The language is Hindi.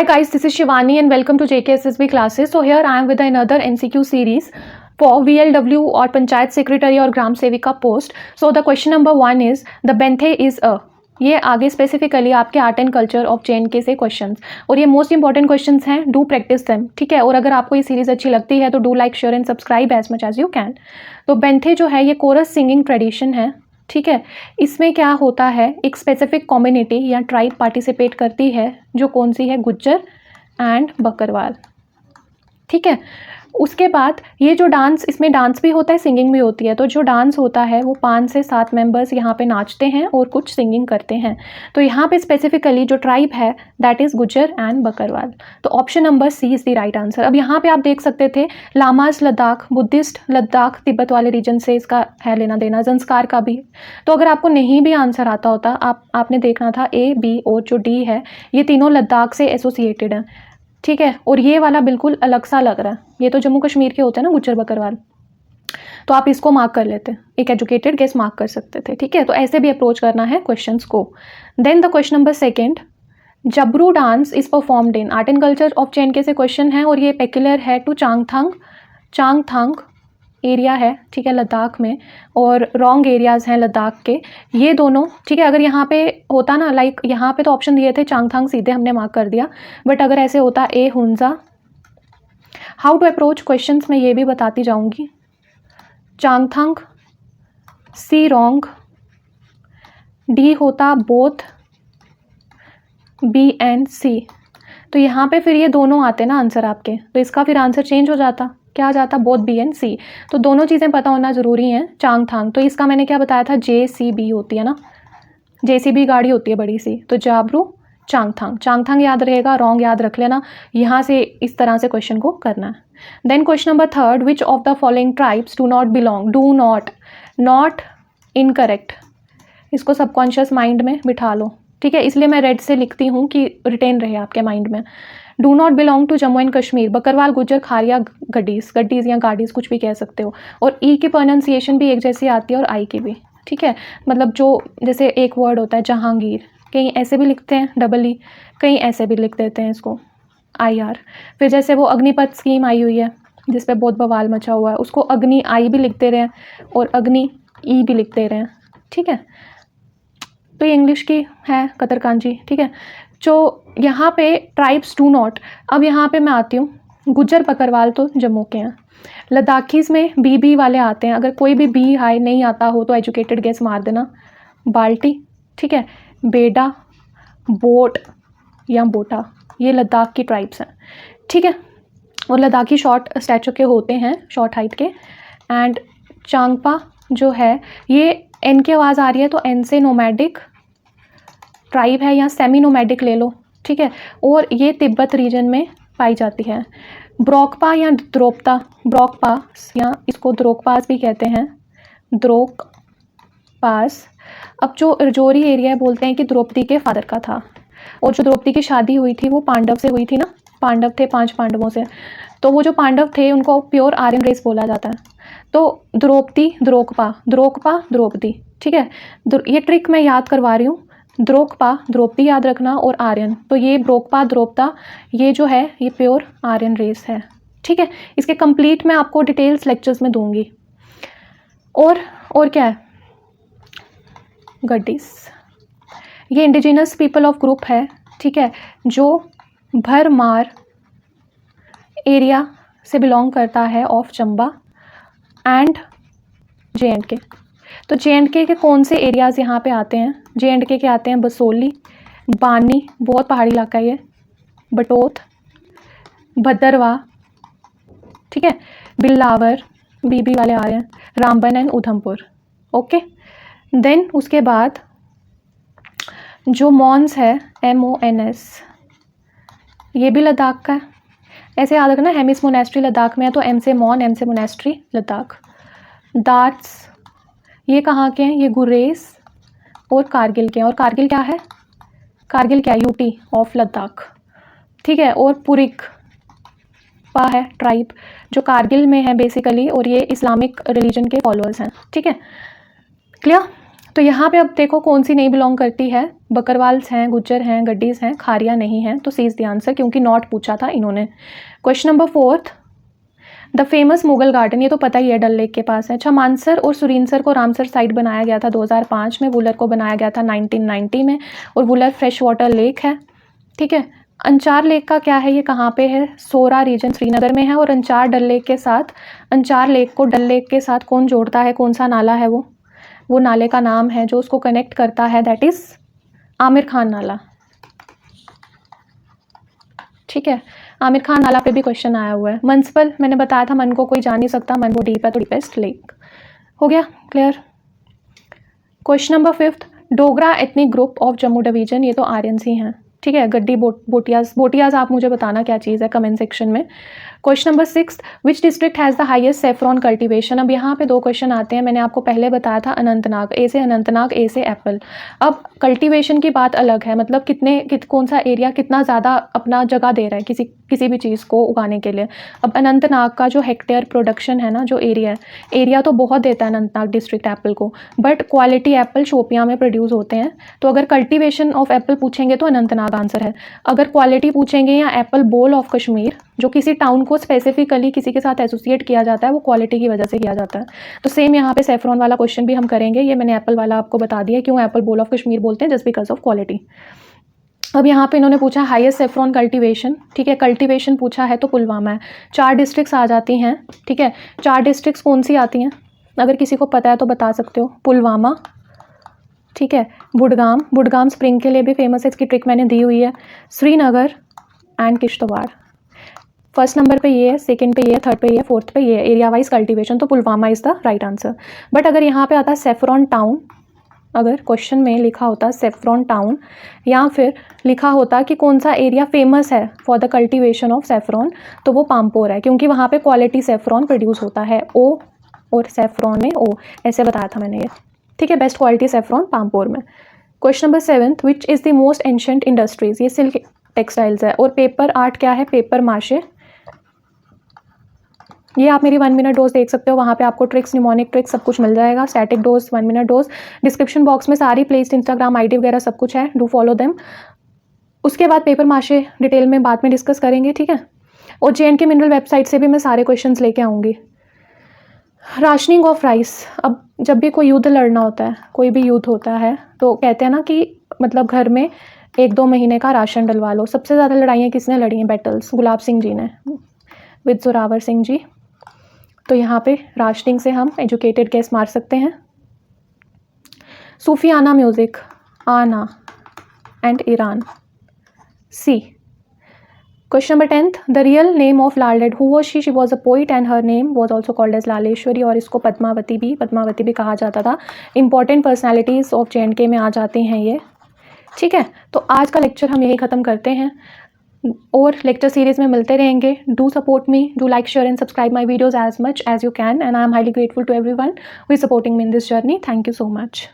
Hi guys, this is Shivani and welcome to JKSSB classes. So here I am with another MCQ series for VLW or Panchayat Secretary or Gram Sevika post. So the question number 1 is the Benthe is a. ये आगे स्पेसिफिकली आपके art and culture of JNK से क्वेश्चंस और ये मोस्ट इंपॉर्टेंट क्वेश्चंस हैं. डू प्रैक्टिस देम, ठीक है. और अगर आपको ये सीरीज अच्छी लगती है तो do like share and subscribe as much as you can. तो बेंथे जो है ये कोरस सिंगिंग ट्रेडिशन है, ठीक है. इसमें क्या होता है, एक स्पेसिफिक कम्युनिटी या ट्राइब पार्टिसिपेट करती है जो कौन सी है, गुज्जर एंड बकरवाल, ठीक है. उसके बाद ये जो डांस, इसमें डांस भी होता है, सिंगिंग भी होती है. तो जो डांस होता है वो 5 से 7 मेंबर्स यहाँ पे नाचते हैं और कुछ सिंगिंग करते हैं. तो यहाँ पे स्पेसिफिकली जो ट्राइब है that is Gujjar and Bakarwal. तो option number C is the right answer. अब यहाँ पे आप देख सकते थे lamas Ladakh, Buddhist Ladakh, Tibet वाले रीजन से इसका है लेना देना, जंस्कार का भी. तो अगर आपको नहीं भी आंसर आता होता, आपने देखना था ए, बी और जो डी है ये तीनों लद्दाख से एसोसिएटेड हैं, ठीक है. और ये वाला बिल्कुल अलग सा लग रहा है, ये तो जम्मू कश्मीर के होते हैं ना गुज्जर बकरवाल. तो आप इसको मार्क कर लेते, एक एजुकेटेड गेस मार्क कर सकते थे, ठीक है. तो ऐसे भी अप्रोच करना है क्वेश्चंस को. Then the question number 2, Jabro dance is performed in art and culture of JNK से क्वेश्चन है और ये पेक्युलर है टू चांगथांग एरिया है, ठीक है, लद्दाख में. और रॉन्ग एरियाज़ हैं लद्दाख के ये दोनों, ठीक है. अगर यहाँ पे होता ना, लाइक यहाँ पे तो ऑप्शन दिए थे चांगथांग, सीधे हमने मार्क कर दिया. बट अगर ऐसे होता A Hunza, how to approach questions मैं ये भी बताती जाऊँगी. चांगथांग, सी रॉन्ग, डी होता बोथ, बी एंड सी. तो यहाँ पे फिर ये दोनों आते ना आंसर आपके, तो इसका फिर आंसर चेंज हो जाता, क्या आ जाता, बोथ बी एंड सी. तो दोनों चीज़ें पता होना ज़रूरी हैं. चांगथांग तो इसका मैंने क्या बताया था, JCB होती है ना, JCB गाड़ी होती है बड़ी सी. तो जाबरू चांगथांग याद रहेगा, रॉन्ग याद रख लेना. यहाँ से इस तरह से क्वेश्चन को करना है. Then question number 3, which of the following tribes do not belong, do not incorrect. इसको सबकॉन्शियस माइंड में बिठा लो, ठीक है. इसलिए मैं रेड से लिखती हूँ कि रिटेन रहे आपके माइंड में. Do not belong to Jammu and Kashmir, Bakarwal, Gujjar, Kharia, Gaddis या गाडीज़ कुछ भी कह सकते हो. और ई की प्रोनाउंसिएशन भी एक जैसी आती है और आई की भी, ठीक है. मतलब जो जैसे एक वर्ड होता है जहांगीर, कहीं ऐसे भी लिखते हैं डबल ई, कहीं ऐसे भी लिख देते हैं इसको IR. फिर जैसे वो अग्निपथ स्कीम आई हुई है जिस पे बहुत बवाल मचा हुआ है, उसको अग्नि आई भी लिखते रहे और अग्नि ई भी लिखते रहे, ठीक है. तो ये इंग्लिश की है कतरकांजी, ठीक है. जो यहाँ पे ट्राइब्स डू नॉट, अब यहाँ पे मैं आती हूँ, गुज्जर बकरवाल तो जम्मू के हैं. लद्दाखीज़ में बी वाले आते हैं. अगर कोई भी बी हाई नहीं आता हो तो एजुकेटेड गेस मार देना, बाल्टी, ठीक है, बेडा, बोट या बोटा, ये लद्दाख की ट्राइब्स हैं, ठीक है. और लद्दाखी शॉर्ट स्टैचू के होते हैं, शॉर्ट हाइट के. एंड चांगपा जो है ये एन की आवाज़ आ रही है तो एन से नोमैडिक ट्राइब है या सेमी नोमैडिक ले लो, ठीक है. और ये तिब्बत रीजन में पाई जाती है. ब्रोकपा या द्रोपता, ब्रोकपास या इसको द्रोकपास भी कहते हैं, द्रोकपास. अब जो रजौरी एरिया बोलते हैं कि द्रौपदी के फादर का था, और जो द्रौपदी की शादी हुई थी वो पांडव से हुई थी ना, पांडव थे 5 पांडवों से. तो वो जो पांडव थे उनको प्योर आर्यन रेस बोला जाता है. तो द्रौपदी, द्रोकपा, द्रौपदी, ठीक है. ये ट्रिक मैं याद करवा रही हूँ, द्रोकपा द्रौपदी याद रखना और आर्यन. तो ये ब्रोकपा द्रोपता ये जो है ये प्योर आर्यन रेस है, ठीक है. इसके कंप्लीट मैं आपको डिटेल्स लेक्चर्स में दूंगी. और क्या है, गड्डीज, ये इंडिजिनस पीपल ऑफ ग्रुप है, ठीक है, जो भरमार एरिया से बिलोंग करता है ऑफ चंबा एंड JNK. तो JNK के कौन से एरियाज़ यहाँ पे आते हैं, JNK के आते हैं बसोली, बानी, बहुत पहाड़ी इलाका है ये, बटोत, भद्रवा, ठीक है, बिल्लावर, बीबी वाले आ रहे हैं, Ramban and Udhampur, okay. Then उसके बाद जो मॉन्स है, MONS, ये भी लद्दाख का है. ऐसे याद रखना, हेमिस मोनेस्ट्री लद्दाख में है तो M से मॉन, M से मोनेस्ट्री, लद्दाख. दाट्स ये कहाँ के हैं, ये गुरेज और कारगिल के हैं. और कारगिल क्या है, कारगिल क्या है, UT ऑफ लद्दाख, ठीक है. और पुरिक पा है ट्राइब जो कारगिल में है बेसिकली, और ये इस्लामिक रिलीजन के फॉलोअर्स हैं, ठीक है. क्लियर. तो यहाँ पे अब देखो कौन सी नहीं बिलोंग करती है, बकरवाल्स हैं, गुज्जर हैं, गड्डीज हैं, खारिया नहीं है, तो सी इज द आंसर, क्योंकि नॉट पूछा था इन्होंने। Question number 4, the famous Mughal garden, ये तो पता ही है, डल लेक के पास है। अच्छा, मानसर और सुरीनसर को रामसर साइट बनाया गया था 2005 में, वुलर को बनाया गया था 1990 में, और वुलर फ्रेश वाटर लेक है, ठीक है। अंचार लेक का क्या है, ये कहाँ पे है, सोरा रीजन श्रीनगर में है, और अंचार डल लेक के साथ, अंचार लेक को डल लेक के साथ कौन जोड़ता है, कौन सा नाला है वो नाले का नाम है जो उसको कनेक्ट करता है, दैट इज़ आमिर खान नाला, ठीक है। आमिर खान नाला पे भी क्वेश्चन आया हुआ है। मनसबल, मैंने बताया था मन को कोई जा नहीं सकता, मन वो डीप है तो डीपेस्ट लेक, हो गया clear. Question number 5, Dogra ethnic group of Jammu division, ये तो आर्यंस ही हैं, ठीक है। गड्डी बोटियाज आप मुझे बताना क्या चीज़ है कमेंट सेक्शन में। Question number 6, which district has the highest saffron cultivation. अब यहाँ पे 2 क्वेश्चन आते हैं, मैंने आपको पहले बताया था अनंतनाग, ए से अनंतनाग, ए से एप्पल। अब कल्टीवेशन की बात अलग है, मतलब कौन सा एरिया कितना ज़्यादा अपना जगह दे रहा है किसी भी चीज़ को उगाने के लिए। अब अनंतनाग का जो हेक्टेयर प्रोडक्शन है ना, जो एरिया तो बहुत देता है अनंतनाग डिस्ट्रिक्ट एप्पल को, बट क्वालिटी एप्पल शोपियाँ में प्रोड्यूस होते हैं। तो अगर कल्टीवेशन ऑफ एप्पल पूछेंगे तो अनंतनाग आंसर है। अगर क्वालिटी पूछेंगे या एप्पल बोल ऑफ कश्मीर, जो किसी टाउन को स्पेसिफिकली किसी के साथ एसोसिएट किया जाता है, वो क्वालिटी की वजह से किया जाता है। तो सेम यहाँ पे सेफ्रॉन वाला क्वेश्चन भी हम करेंगे, ये मैंने एप्पल वाला आपको बता दिया क्यों एप्पल बोल ऑफ कश्मीर बोलते हैं, जस्ट बिकॉज ऑफ क्वालिटी। अब यहाँ पे इन्होंने पूछा हाईएस्ट सेफ्रॉन कल्टीवेशन, ठीक है। कल्टीवेशन पूछा है तो पुलवामा है। 4 डिस्ट्रिक्ट्स आ जाती हैं, ठीक है। 4 डिस्ट्रिक्ट्स कौन सी आती हैं, अगर किसी को पता है तो बता सकते हो। पुलवामा, ठीक है। बुडगाम स्प्रिंग के लिए भी फेमस है, इसकी ट्रिक मैंने दी हुई है। Srinagar and Kishtwar. First number पे ये है, सेकंड पे ये है, थर्ड पे ये है, फोर्थ पे ये है। एरिया वाइज कल्टीवेशन तो Pulwama is the right answer. But अगर यहाँ पे आता है सेफ्रॉन टाउन, अगर क्वेश्चन में लिखा होता सेफ्रॉन टाउन, या फिर लिखा होता कि कौन सा एरिया फेमस है for the cultivation of saffron, तो वो पामपोर है, क्योंकि वहाँ पे क्वालिटी सेफ्रॉन प्रोड्यूस होता है। ओ और सेफ्रॉन में ओ, ऐसे बताया था मैंने ये, ठीक है। बेस्ट क्वालिटी सेफ्रॉन पामपोर में। Question number 7, which is the most ancient industries, ये सिल्क टेक्सटाइल्स है। और पेपर आर्ट क्या है, पेपर माशे, ये आप मेरी 1 मिनट डोज देख सकते हो, वहाँ पे आपको ट्रिक्स, निमोनिक ट्रिक्स सब कुछ मिल जाएगा। Static dose, 1 minute dose, description box में सारी प्लेलिस्ट, इंस्टाग्राम आईडी वगैरह सब कुछ है, डू फॉलो देम। उसके बाद पेपर माशे डिटेल में बाद में डिस्कस करेंगे, ठीक है। और JNK मिनरल वेबसाइट से भी मैं सारे क्वेश्चंस लेके आऊँगी। राशनिंग ऑफ राइस, अब जब भी कोई युद्ध लड़ना होता है, कोई भी युद्ध होता है, तो कहते हैं ना कि मतलब घर में 1-2 महीने का राशन डलवा लो। सबसे ज़्यादा लड़ाइयाँ किसने लड़ी हैं, बैटल्स, गुलाब सिंह जी ने विद जोरावर सिंह जी। तो यहाँ पे राशनिंग से हम एजुकेटेड गेस मार सकते हैं। सूफियाना म्यूज़िक, आना and Iran, C. Question number 10, the real name of Lal Ded, who was she was a poet and her name was also called as Laleshwari, और इसको पद्मावती भी कहा जाता था। इंपॉर्टेंट पर्सनैलिटीज़ ऑफ JNK में आ जाते हैं ये, ठीक है। तो आज का लेक्चर हम यही ख़त्म करते हैं, और लेक्चर सीरीज में मिलते रहेंगे। Do support me, do like, share and subscribe my videos as much as you can, and I am highly grateful to everyone who is supporting me in this journey. Thank you so much.